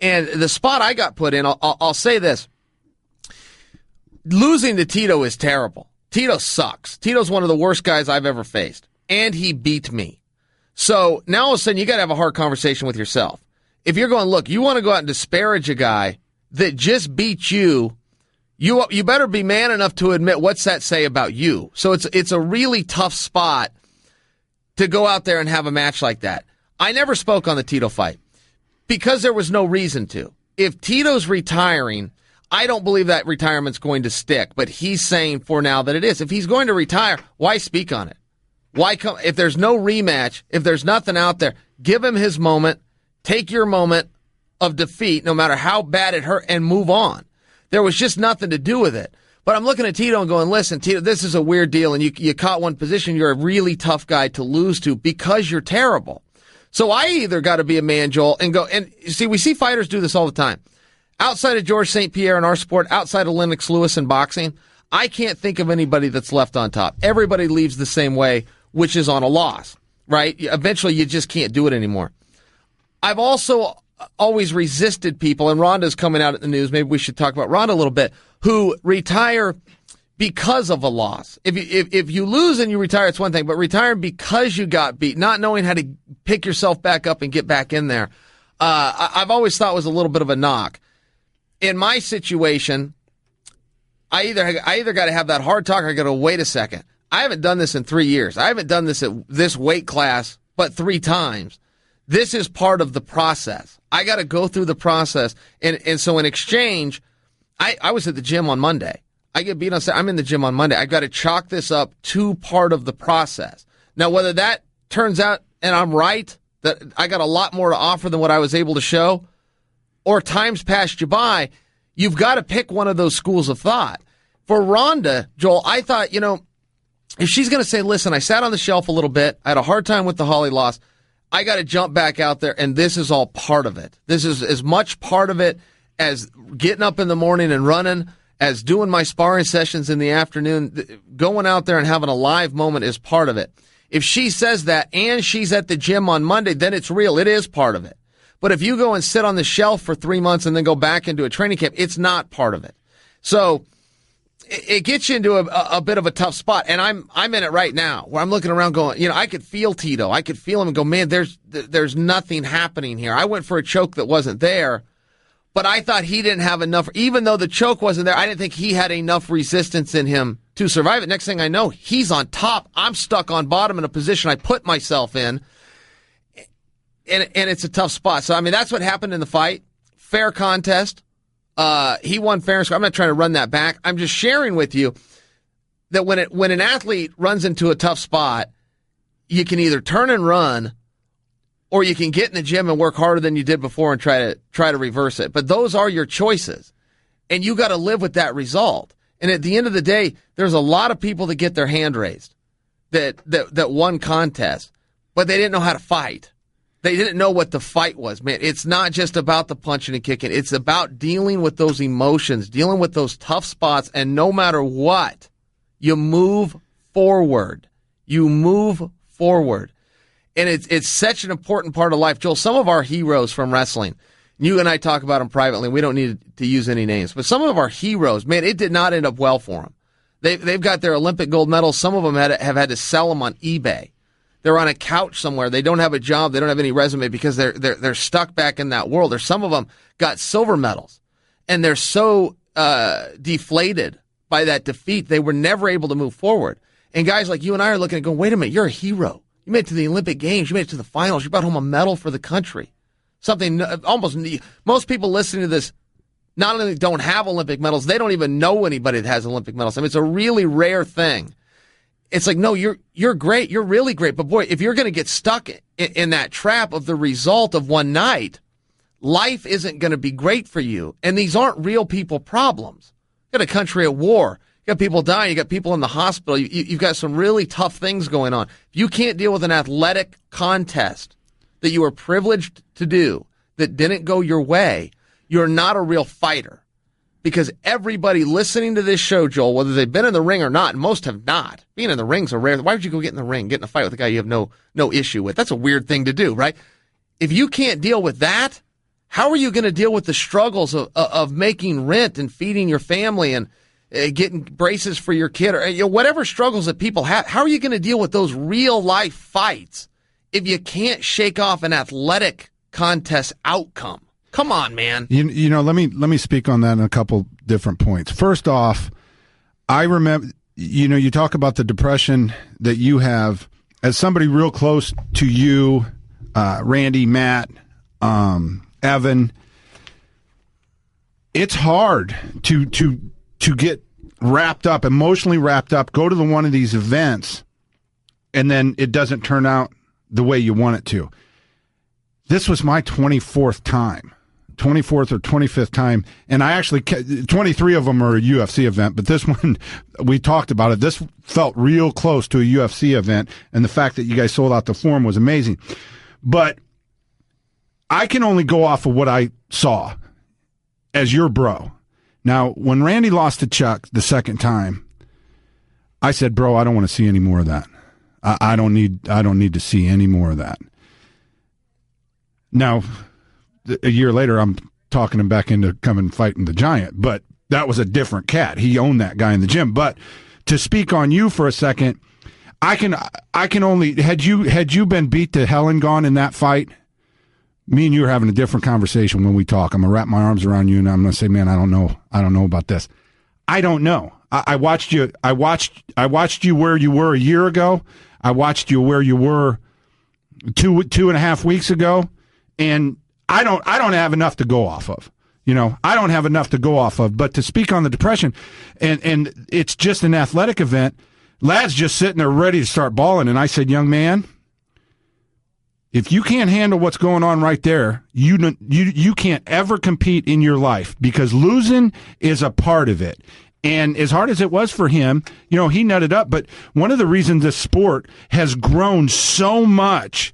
And the spot I got put in, I'll say this. Losing to Tito is terrible. Tito sucks. Tito's one of the worst guys I've ever faced. And he beat me. So now all of a sudden you got to have a hard conversation with yourself. If you're going, look, you want to go out and disparage a guy that just beat you, you better be man enough to admit what's that say about you. So it's a really tough spot to go out there and have a match like that. I never spoke on the Tito fight because there was no reason to. If Tito's retiring, I don't believe that retirement's going to stick, but he's saying for now that it is. If he's going to retire, why speak on it? Why come? If there's no rematch, if there's nothing out there, give him his moment, take your moment of defeat, no matter how bad it hurt, and move on. There was just nothing to do with it. But I'm looking at Tito and going, listen, Tito, this is a weird deal, and you caught one position. You're a really tough guy to lose to because you're terrible. So I either got to be a man, Joel, and go, and see, we see fighters do this all the time. Outside of George St. Pierre in our sport, outside of Lennox Lewis in boxing, I can't think of anybody that's left on top. Everybody leaves the same way, which is on a loss, right? Eventually, you just can't do it anymore. I've also always resisted people, and Ronda's coming out at the news, maybe we should talk about Ronda a little bit, who retire because of a loss. If you lose and you retire, it's one thing, but retiring because you got beat, not knowing how to pick yourself back up and get back in there, I've always thought was a little bit of a knock. In my situation, I either got to have that hard talk or I got to wait a second. I haven't done this in 3 years. I haven't done this at this weight class but 3 times. This is part of the process. I got to go through the process. And so in exchange, I was at the gym on Monday. I get beat on Saturday. I'm in the gym on Monday. I got to chalk this up to part of the process. Now, whether that turns out and I'm right, that I got a lot more to offer than what I was able to show, or time's passed you by, you've got to pick one of those schools of thought. For Ronda, Joel, I thought, if she's going to say, listen, I sat on the shelf a little bit, I had a hard time with the Holly loss, I got to jump back out there, and this is all part of it. This is as much part of it as getting up in the morning and running, as doing my sparring sessions in the afternoon. Going out there and having a live moment is part of it. If she says that and she's at the gym on Monday, then it's real. It is part of it. But if you go and sit on the shelf for 3 months and then go back into a training camp, it's not part of it. So it gets you into a bit of a tough spot. And I'm in it right now where I'm looking around going, I could feel Tito. I could feel him and go, man, there's nothing happening here. I went for a choke that wasn't there, but I thought he didn't have enough. Even though the choke wasn't there, I didn't think he had enough resistance in him to survive it. Next thing I know, he's on top. I'm stuck on bottom in a position I put myself in. And it's a tough spot. So, that's what happened in the fight. Fair contest. He won fair and square. I'm not trying to run that back. I'm just sharing with you that when an athlete runs into a tough spot, you can either turn and run, or you can get in the gym and work harder than you did before and try to reverse it. But those are your choices, and you got to live with that result. And at the end of the day, there's a lot of people that get their hand raised that won contests, but they didn't know how to fight. They didn't know what the fight was, man. It's not just about the punching and kicking. It's about dealing with those emotions, dealing with those tough spots, and no matter what, you move forward. You move forward. And it's such an important part of life. Joel, some of our heroes from wrestling, you and I talk about them privately. We don't need to use any names. But some of our heroes, man, it did not end up well for them. They've got their Olympic gold medals. Some of them have had to sell them on eBay. They're on a couch somewhere. They don't have a job. They don't have any resume because they're stuck back in that world. Or some of them got silver medals, and they're so deflated by that defeat, they were never able to move forward. And guys like you and I are looking and going, wait a minute, you're a hero. You made it to the Olympic Games. You made it to the finals. You brought home a medal for the country. Something almost most people listening to this not only don't have Olympic medals, they don't even know anybody that has Olympic medals. It's a really rare thing. It's like, no, you're great. You're really great. But boy, if you're going to get stuck in that trap of the result of one night, life isn't going to be great for you. And these aren't real people problems. You got a country at war. You got people dying. You got people in the hospital. You've got some really tough things going on. If you can't deal with an athletic contest that you were privileged to do that didn't go your way, you're not a real fighter. Because everybody listening to this show, Joel, whether they've been in the ring or not, and most have not. Being in the ring's a rare. Why would you go get in the ring, get in a fight with a guy you have no issue with? That's a weird thing to do, right? If you can't deal with that, How are you going to deal with the struggles of making rent and feeding your family and getting braces for your kid, or whatever struggles that people have? How are you going to deal with those real life fights if you can't shake off an athletic contest outcome? Come on, man. You know, let me speak on that in a couple different points. First off, I remember, you talk about the depression that you have as somebody real close to you, Randy, Matt, Evan. It's hard to get wrapped up, emotionally wrapped up, go to one of these events, and then it doesn't turn out the way you want it to. This was my 24th or 25th time, and I actually, 23 of them are a UFC event, but this one, we talked about it. This felt real close to a UFC event, and the fact that you guys sold out the Forum was amazing. But I can only go off of what I saw as your bro. Now, when Randy lost to Chuck the second time, I said, bro, I don't want to see any more of that. I don't need to see any more of that. Now, a year later, I'm talking him back into coming fighting the Giant, but that was a different cat. He owned that guy in the gym. But to speak on you for a second, I can only, had you been beat to hell and gone in that fight, me and you are having a different conversation when we talk. I'm gonna wrap my arms around you and I'm gonna say, man, I don't know about this. I don't know. I watched you where you were a year ago. I watched you where you were two and a half weeks ago, and I don't have enough to go off of. I don't have enough to go off of. But to speak on the depression, and it's just an athletic event, lad's just sitting there ready to start balling, and I said, young man, if you can't handle what's going on right there, you can't ever compete in your life, because losing is a part of it. And as hard as it was for him, he nutted up. But one of the reasons this sport has grown so much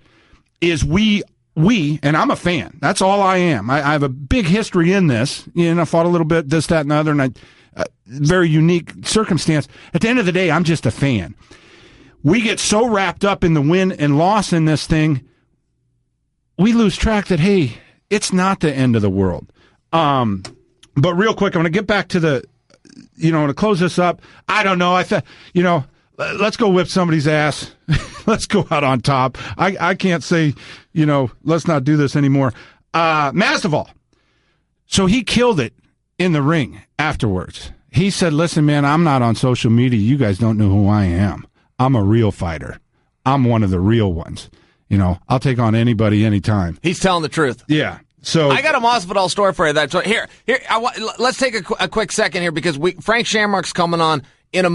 is we, and I'm a fan. That's all I am. I have a big history in this. I fought a little bit, this, that, and the other, and very unique circumstance. At the end of the day, I'm just a fan. We get so wrapped up in the win and loss in this thing, we lose track that, hey, it's not the end of the world. But real quick, I'm going to get back to to close this up. I don't know. Let's go whip somebody's ass. Let's go out on top. I can't say, let's not do this anymore. Masvidal. So he killed it in the ring afterwards. He said, listen, man, I'm not on social media. You guys don't know who I am. I'm a real fighter. I'm one of the real ones. I'll take on anybody anytime. He's telling the truth. Yeah. So I got a Masvidal story for you. So here. Let's take a quick second here, because Frank Shamrock's coming on in a moment.